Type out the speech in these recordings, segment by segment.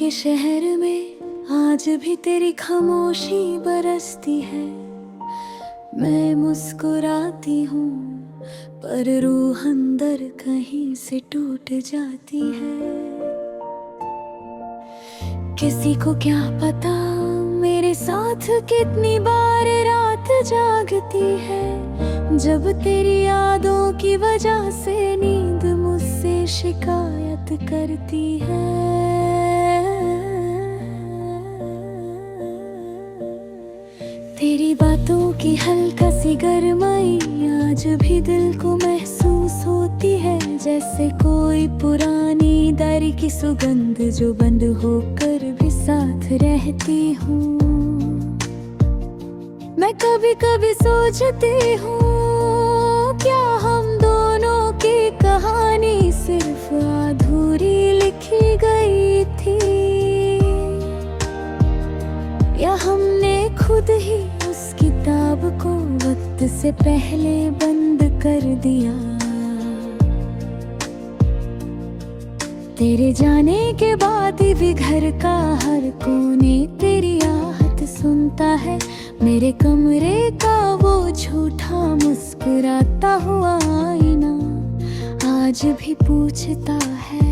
के शहर में आज भी तेरी खामोशी बरसती है। मैं मुस्कुराती हूँ पर रूह अंदर कहीं से टूट जाती है। किसी को क्या पता मेरे साथ कितनी बार रात जागती है, जब तेरी यादों की वजह से नींद मुझसे शिकायत करती है। तेरी बातों की हल्का सी गरमाई आज भी दिल को महसूस होती है, जैसे कोई पुरानी डायरी की सुगंध जो बंद होकर भी साथ रहती हूँ। मैं कभी कभी सोचती हूँ क्या हम दोनों की कहानी सिर्फ अधूरी लिखी गई थी, या हमने खुद ही उस किताब को वक्त से पहले बंद कर दिया। तेरे जाने के बाद भी घर का हर कोने तेरी आहट सुनता है। मेरे कमरे का वो झूठा मुस्कुराता हुआ आईना आज भी पूछता है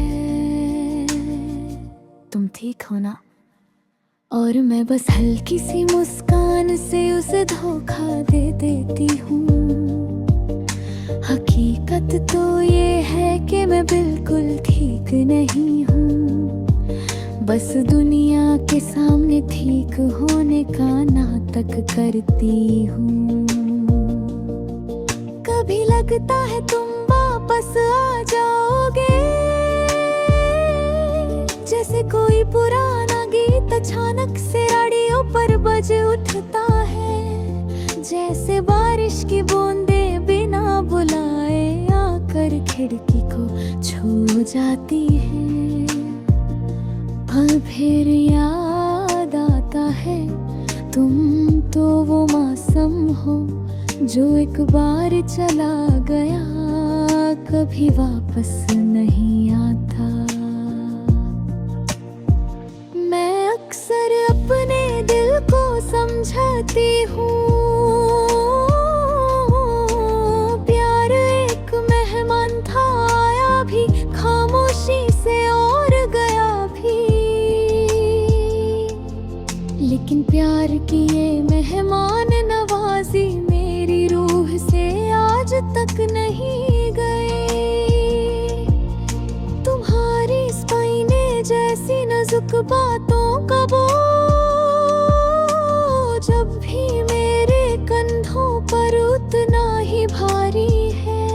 तुम ठीक हो ना, और मैं बस हल्की सी मुस्कान से उसे धोखा दे देती हूँ। हकीकत तो ये है कि मैं बिल्कुल ठीक नहीं हूँ, बस दुनिया के सामने ठीक होने का नाटक करती हूँ। कभी लगता है तुम वापस आ जाओगे, जैसे कोई पुराना गीत अचानक से रेडियो पर बज उठता है, जैसे बारिश की बूंदें बिना बुलाए आकर खिड़की को छू जाती है। पल फिर याद आता है तुम तो वो मौसम हो जो एक बार चला गया कभी वापस नहीं आता। मैं अक्सर अपने दिल को समझाती हूँ, प्यार एक मेहमान था, आया भी खामोशी से और गया भी, लेकिन प्यार की ये मेहमान नवाजी मेरी रूह से आज तक नहीं गए। तुम्हारी स्पाइने जैसी नाजुक बातों का बोझ जब भी मेरे कंधों पर उतना ही भारी है।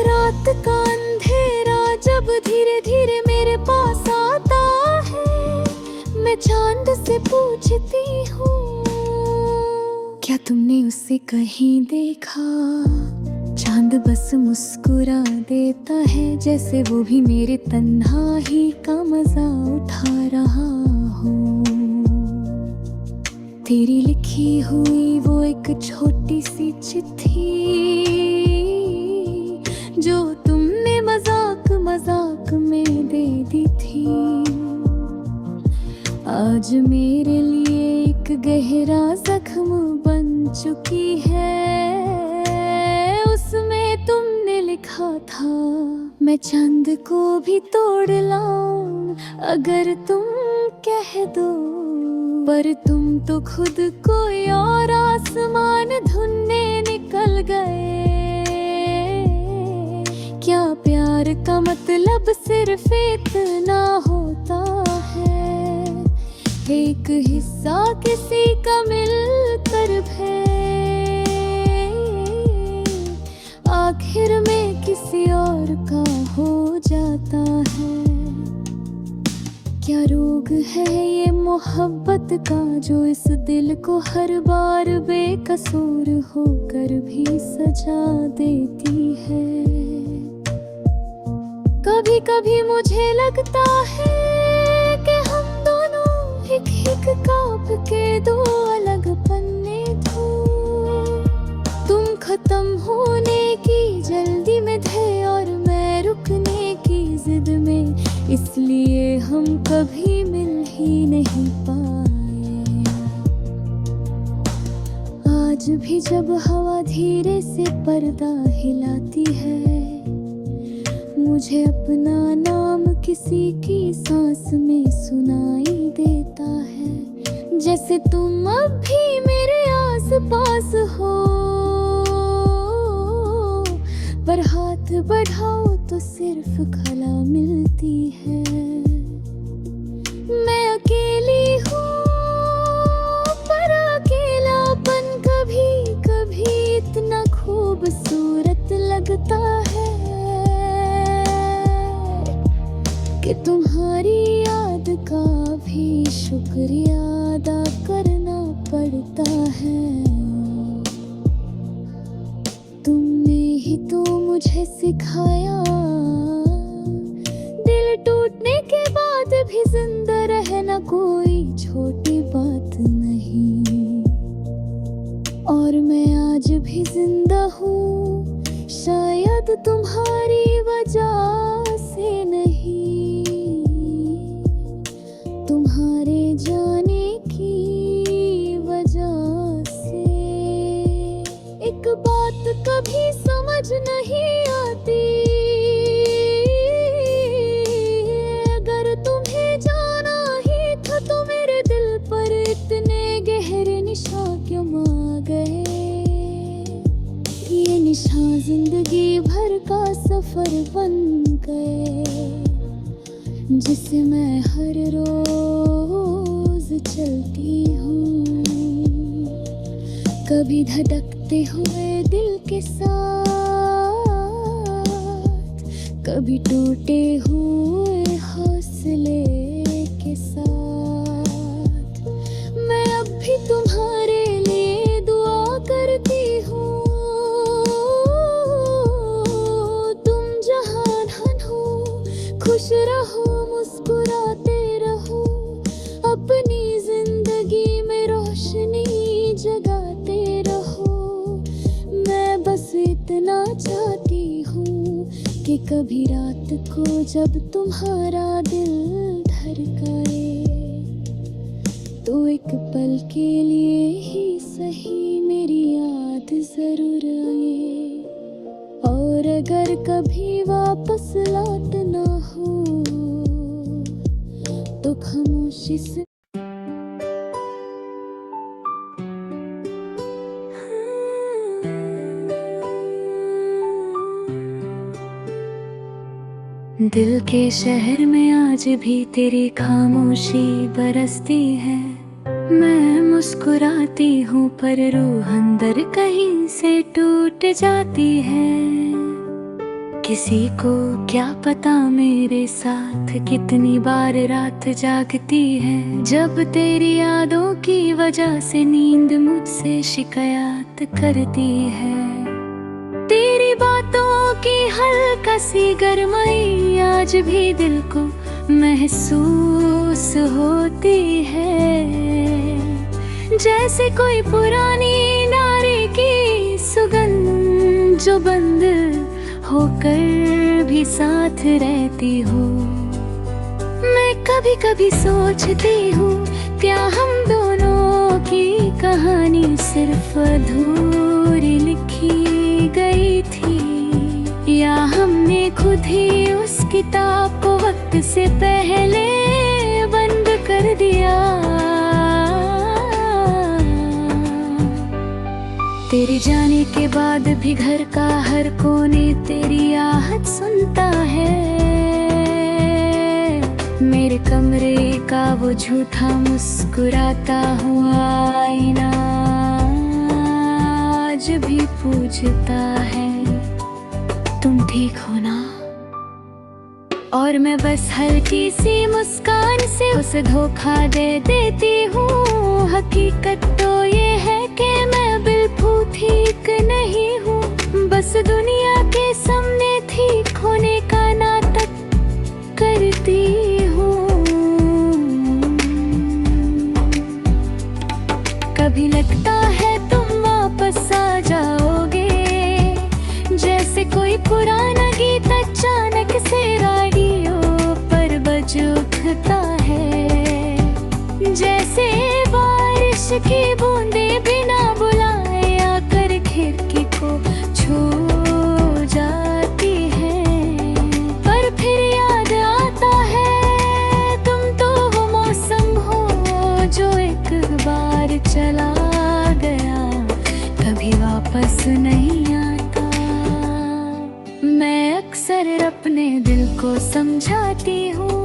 रात का अंधेरा जब धीरे धीरे मेरे पास आता है, मैं चांद से पूछती हूँ क्या तुमने उसे कहीं देखा। चांद बस मुस्कुरा देता है, जैसे वो भी मेरे तन्हाई का मजा उठा रहा हो। तेरी लिखी हुई वो एक छोटी सी चिट्ठी जो तुमने मजाक मजाक में दे दी थी, आज मेरे लिए एक गहरा जख्म बन चुकी है। उसमें तुमने लिखा था मैं चांद को भी तोड़ लाऊं अगर तुम कह दो, पर तुम तो खुद कोई और आसमान ढूंढने निकल गए। क्या प्यार का मतलब सिर्फ इतना होता है, एक हिस्सा किसी का मिलकर भी आखिर में किसी और का हो जाता है। क्या रोग है ये मोहब्बत का जो इस दिल को हर बार बेकसूर होकर भी सजा देती है। कभी कभी मुझे लगता है कि हम दोनों एक काप के दो अलग पन्ने थे। तुम खत्म होने की जल्दी में थे और मैं रुकने की जिद में, इसलिए हम कभी भी जब हवा धीरे से पर्दा हिलाती है, मुझे अपना नाम किसी की सांस में सुनाई देता है। जैसे तुम अब भी मेरे आस पास हो, पर हाथ बढ़ाओ तो सिर्फ खला मिलती है। मैं अकेली हूँ, पर अकेलापन कभी कभी इतना खूबसूरत लगता है कि तुम्हारी याद का भी शुक्रिया अदा करना पड़ता है। तुमने ही तो मुझे सिखाया, दिल टूटने के बाद भी जिंदा रहना कोई छोटी बात नहीं। और मैं आज भी जिंदा हूँ, शायद तुम्हारी वजह से नहीं, तुम्हारे जाने की वजह से। एक बात कभी समझ नहीं आती, अगर तुम्हें जाना ही था तो मेरे दिल पर इतने गहरे निशान क्यों आ गए। ये निशान जिंदगी भर का सफर बन गए, जिसे मैं हर रोज चलती हूँ, कभी धड़कते हुए दिल के साथ, कभी टूटे हुए हौसले के साथ। मैं अब भी तुम्हारे लिए दुआ करती हूँ, तुम जहाँ हो खुश रहो, मुस्कुराते रहो, अपनी जिंदगी में रोशनी जगाते रहो। मैं बस इतना चाहती हूँ कि कभी रात को जब तुम्हारा दिल धड़काए, तो एक पल के लिए ही सही मेरी याद जरूर आए। और अगर कभी वापस लौटना हो तो खामोशी से दिल के शहर में आज भी तेरी खामोशी बरसती है। मैं मुस्कुराती हूँ पर रूह अंदर कहीं से टूट जाती है। किसी को क्या पता मेरे साथ कितनी बार रात जागती है, जब तेरी यादों की वजह से नींद मुझसे शिकायत करती है। तेरी बातों की हल्का सी गरमाई आज भी दिल को महसूस होती है, जैसे कोई पुरानी नारी की सुगंध जो बंद होकर भी साथ रहती हो। मैं कभी कभी सोचती हूँ क्या हम दोनों की कहानी सिर्फ अधूरी लिखी गई थी, या हमने खुद ही उस किताब को वक्त से पहले बंद कर दिया। तेरे जाने के बाद भी घर का हर कोने तेरी आहट सुनता है। मेरे कमरे का वो झूठा मुस्कुराता हुआ आईना आज भी पूछता है तुम ठीक हो ना। और मैं बस हल्की सी मुस्कान से उसे धोखा दे देती हूँ। हकीकत तो ये है कि मैं बिल्कुल ठीक नहीं हूँ, बस दुनिया के सामने ठीक होने का नाटक करती हूँ। कभी लगता है तुम वापस आ जाओगे, जैसे कोई पुराना गीत अचानक से रेडियो पर बज उठता है। जैसे बारिश की बूंदें बिना बुलाए चला गया, कभी वापस नहीं आता। मैं अक्सर अपने दिल को समझाती हूँ,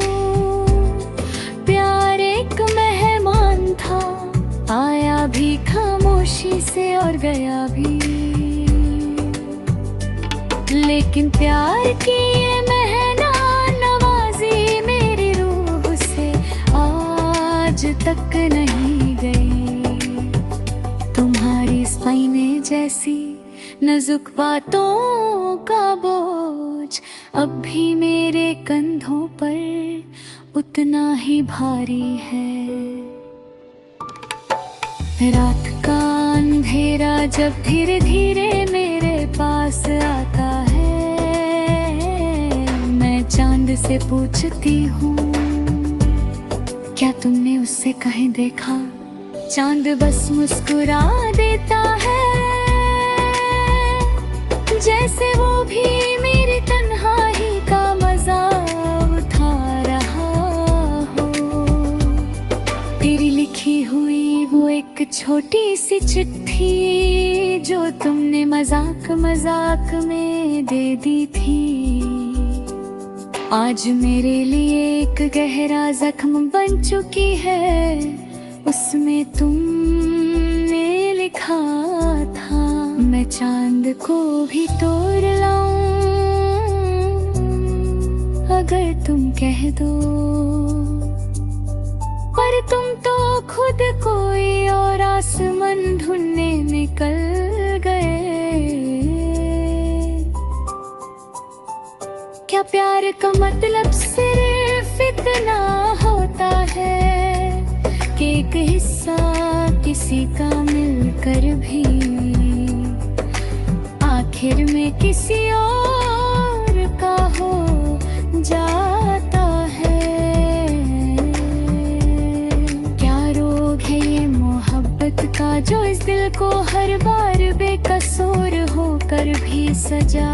प्यार एक मेहमान था, आया भी खामोशी से और गया भी। लेकिन प्यार की ये मेहमान नवाजी मेरी रूह से आज तक नहीं गई। तुम्हारी सीने जैसी नाजुक बातों का बोझ अब भी मेरे कंधों पर उतना ही भारी है। रात का अंधेरा जब धीरे धीरे मेरे पास आता है, मैं चांद से पूछती हूँ, क्या तुमने उससे कहीं देखा? चांद बस मुस्कुरा देता है, जैसे वो भी मेरी तन्हाई का मजा उठा रहा हो। तेरी लिखी हुई वो एक छोटी सी चिट्ठी जो तुमने मजाक मजाक में दे दी थी, आज मेरे लिए एक गहरा जख्म बन चुकी है। उसमें तुमने लिखा था, मैं चांद को भी तोड़ लाऊं अगर तुम कह दो, पर तुम तो खुद कोई और आसमान ढूंढने निकल गए। क्या प्यार का मतलब सिर्फ इतना होता है कि एक हिस्सा किसी का मिलकर भी आखिर में किसी और का हो जाता है? क्या रोग है ये मोहब्बत का जो इस दिल को हर बार बेकसूर होकर भी सजा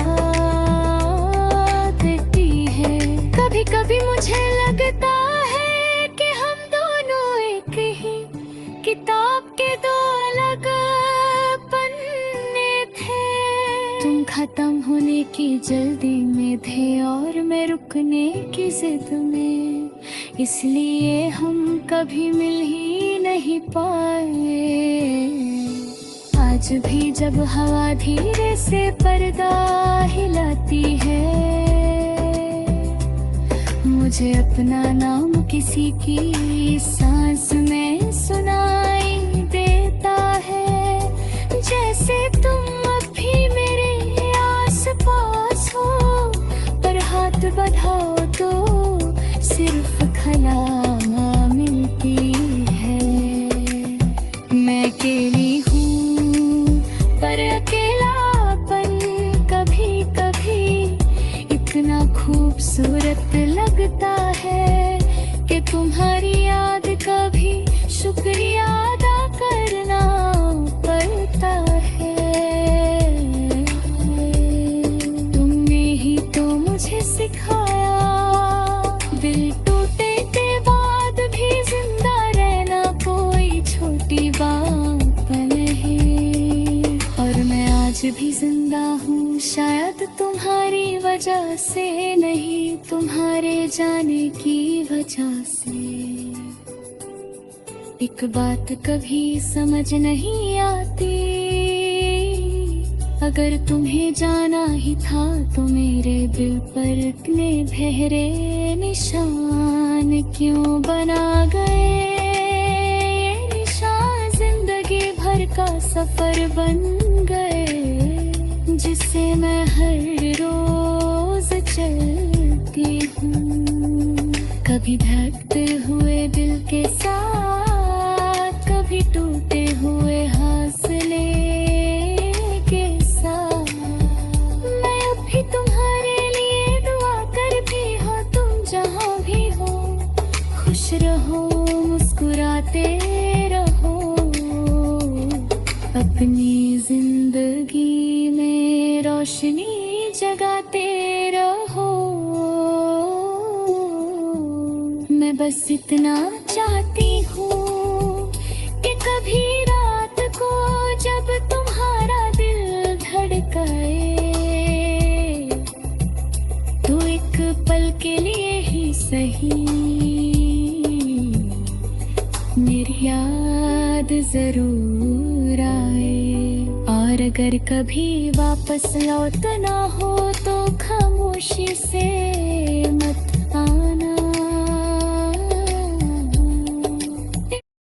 देती है? कभी कभी मुझे लगता है कि हम दोनों एक ही किताब के दो अलग पन्ने थे। तुम खत्म होने की जल्दी में थे और मैं रुकने की जिद में, इसलिए हम कभी मिल ही नहीं पाए। आज भी जब हवा धीरे से पर्दा हिलाती है, मुझे अपना नाम किसी की सांस में सुनाई देता है, जैसे तुम अब भी मेरे आस पास हो, पर हाथ बढ़ाओ तो सिर्फ खला मिलती है। मैं अकेली हूँ पर अकेलापन कभी कभी इतना खूबसूरत लगता है कि तुम्हारी याद का भी शुक्रिया अदा करना पड़ता है। तुमने ही तो मुझे सिखाया, दिल टूटे के बाद भी जिंदा रहना कोई छोटी बात नहीं, और मैं आज भी जिंदा हूँ शायद तुम्हारी वजह से नहीं, तुम्हारे जाने की वजह से। एक बात कभी समझ नहीं आती, अगर तुम्हें जाना ही था तो मेरे दिल पर इतने गहरे निशान क्यों बना गए? ये निशान जिंदगी भर का सफर बन गए, जिससे मैं हर रोज चलती हूँ। कभी धड़कते हुए दिल के साथ, कभी टूटे हुए हौसले के साथ। मैं अब भी तुम्हारे लिए दुआ करती हूँ, तुम जहाँ भी हो खुश रहो, मुस्कुराते रहो, अपनी जिंदगी में रोशनी जगाते रहो। मैं बस इतना चाहती हूँ कि कभी मेरी याद जरूर आए। और अगर कभी वापस लौटना हो तो खामोशी से मत